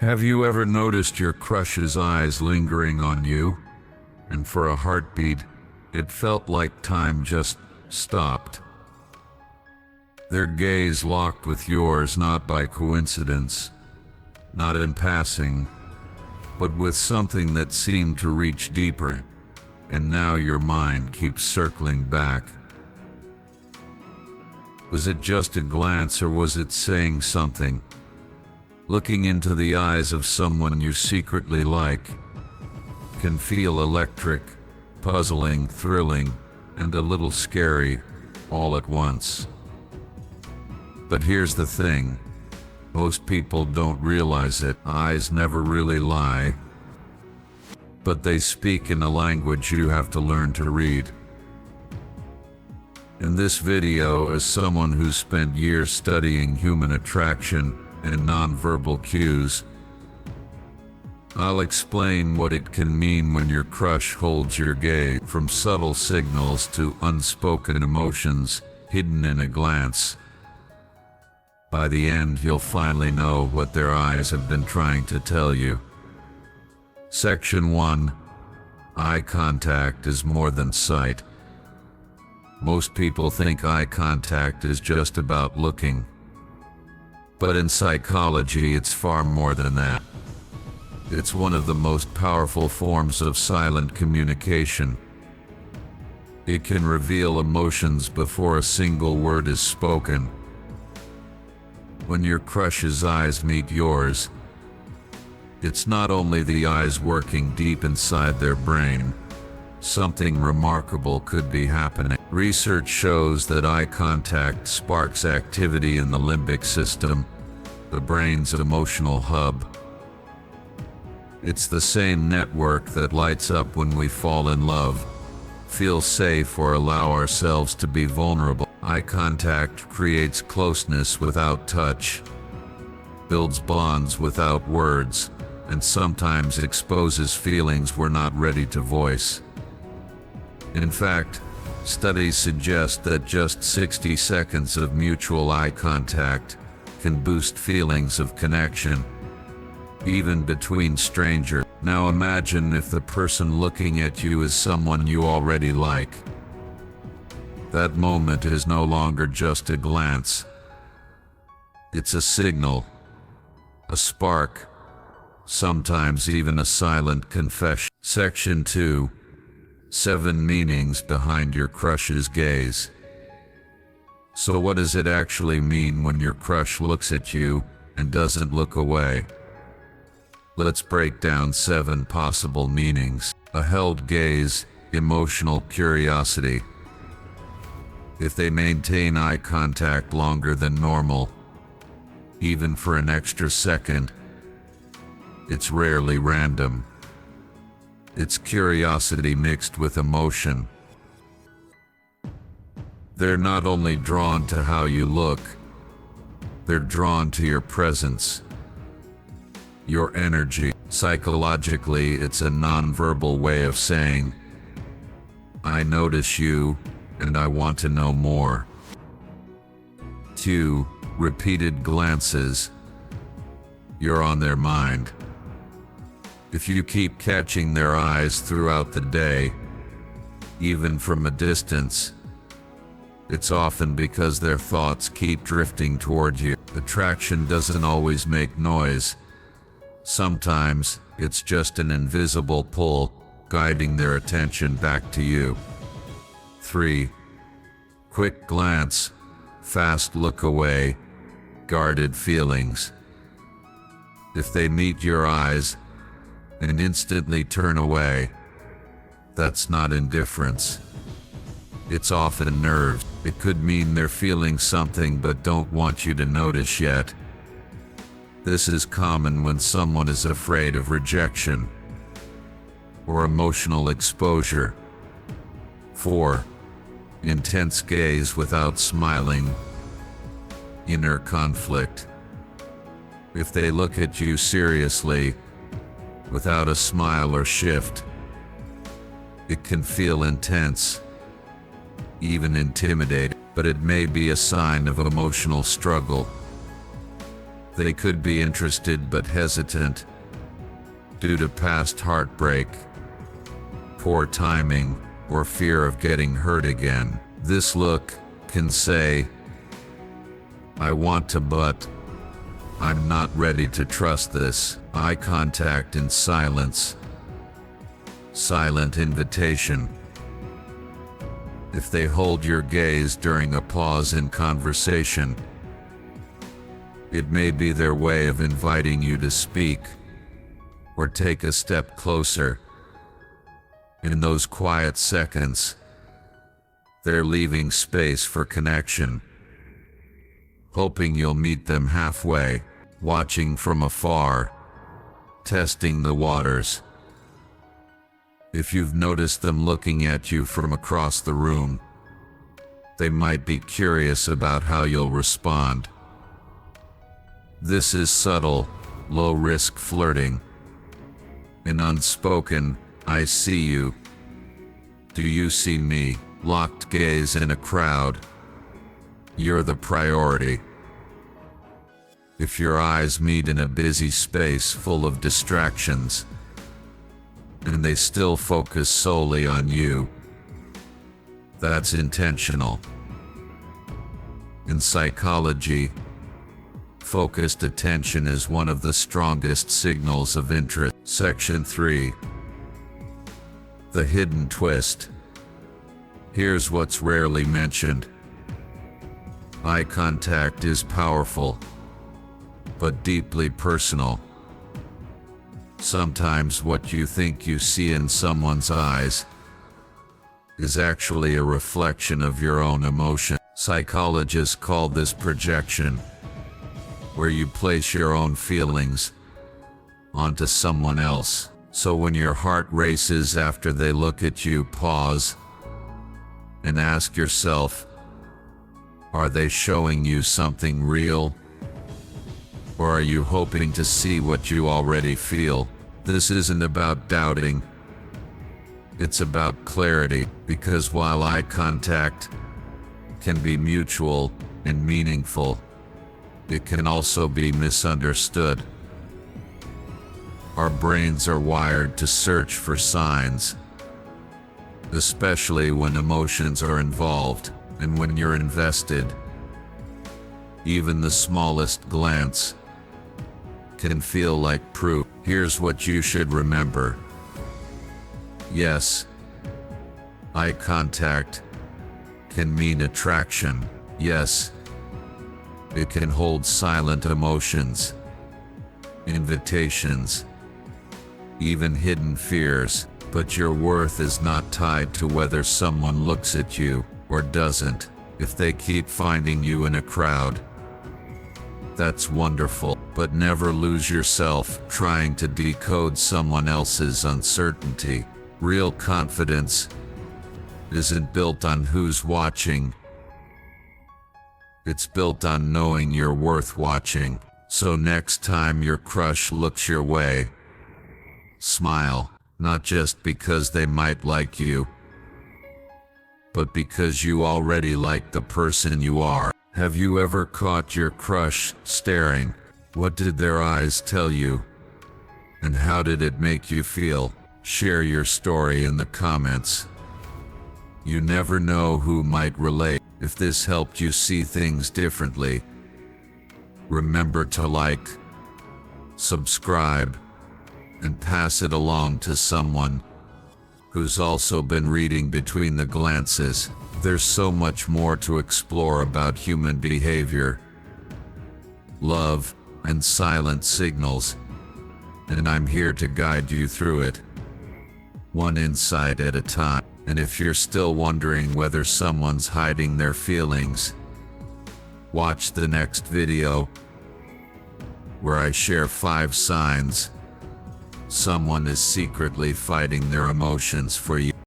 Have you ever noticed your crush's eyes lingering on you? And for a heartbeat, it felt like time just stopped. Their gaze locked with yours not by coincidence, not in passing, but with something that seemed to reach deeper, and now your mind keeps circling back. Was it just a glance, or was it saying something? Looking into the eyes of someone you secretly like can feel electric, puzzling, thrilling, and a little scary all at once. But here's the thing. Most people don't realize it. Eyes never really lie, but they speak in a language you have to learn to read. In this video, as someone who's spent years studying human attraction and nonverbal cues, I'll explain what it can mean when your crush holds your gaze, from subtle signals to unspoken emotions hidden in a glance. By the end, you'll finally know what their eyes have been trying to tell you. Section 1. Eye contact is more than sight. Most people think eye contact is just about looking. But in psychology, it's far more than that. It's one of the most powerful forms of silent communication. It can reveal emotions before a single word is spoken. When your crush's eyes meet yours, it's not only the eyes working deep inside their brain. Something remarkable could be happening. Research shows that eye contact sparks activity in the limbic system, the brain's emotional hub. It's the same network that lights up when we fall in love, feel safe, or allow ourselves to be vulnerable. Eye contact creates closeness without touch, builds bonds without words, and sometimes exposes feelings we're not ready to voice. In fact, studies suggest that just 60 seconds of mutual eye contact can boost feelings of connection, even between strangers. Now imagine if the person looking at you is someone you already like. That moment is no longer just a glance. It's a signal, a spark, sometimes even a silent confession. Section 2. 7 meanings behind your crush's gaze. So what does it actually mean when your crush looks at you and doesn't look away? Let's break down 7 possible meanings. A held gaze, emotional curiosity. If they maintain eye contact longer than normal, even for an extra second, it's rarely random. It's curiosity mixed with emotion. They're not only drawn to how you look, they're drawn to your presence, your energy. Psychologically, it's a nonverbal way of saying, I notice you, and I want to know more. 2. Repeated glances. You're on their mind. If you keep catching their eyes throughout the day, even from a distance, it's often because their thoughts keep drifting toward you. Attraction doesn't always make noise. Sometimes it's just an invisible pull guiding their attention back to you. 3. Quick glance, fast look away, guarded feelings. If they meet your eyes and instantly turn away, that's not indifference. It's often nerves. It could mean they're feeling something but don't want you to notice yet. This is common when someone is afraid of rejection or emotional exposure. 4. Intense gaze without smiling. Inner conflict. If they look at you seriously, without a smile or shift, it can feel intense, even intimidating, but it may be a sign of emotional struggle. They could be interested but hesitant due to past heartbreak, poor timing, or fear of getting hurt again. This look can say, "I want to, but I'm not ready to trust this." Eye contact in silence. Silent invitation. If they hold your gaze during a pause in conversation, it may be their way of inviting you to speak or take a step closer. In those quiet seconds, they're leaving space for connection, hoping you'll meet them halfway, watching from afar, testing the waters. If you've noticed them looking at you from across the room, they might be curious about how you'll respond. This is subtle, low-risk flirting. An unspoken, "I see you. Do you see me?" Locked gaze in a crowd. You're the priority. If your eyes meet in a busy space full of distractions, and they still focus solely on you, that's intentional. In psychology, focused attention is one of the strongest signals of interest. Section 3. The hidden twist. Here's what's rarely mentioned. Eye contact is powerful, but deeply personal. Sometimes what you think you see in someone's eyes is actually a reflection of your own emotion. Psychologists call this projection, where you place your own feelings onto someone else. So when your heart races after they look at you, pause and ask yourself, are they showing you something real? Or are you hoping to see what you already feel? This isn't about doubting. It's about clarity, because while eye contact can be mutual and meaningful, it can also be misunderstood. Our brains are wired to search for signs, especially when emotions are involved, and when you're invested. Even the smallest glance can feel like proof. Here's what you should remember. Yes, eye contact can mean attraction. Yes, it can hold silent emotions, invitations, even hidden fears. But your worth is not tied to whether someone looks at you or doesn't. If they keep finding you in a crowd, that's wonderful, but never lose yourself trying to decode someone else's uncertainty. Real confidence isn't built on who's watching. It's built on knowing you're worth watching. So next time your crush looks your way, smile, not just because they might like you, but because you already like the person you are. Have you ever caught your crush staring? What did their eyes tell you? And how did it make you feel? Share your story in the comments. You never know who might relate. If this helped you see things differently, remember to like, subscribe, and pass it along to someone who's also been reading between the glances. There's so much more to explore about human behavior, love, and silent signals, and I'm here to guide you through it, one insight at a time. And if you're still wondering whether someone's hiding their feelings, watch the next video, where I share 5 signs someone is secretly fighting their emotions for you.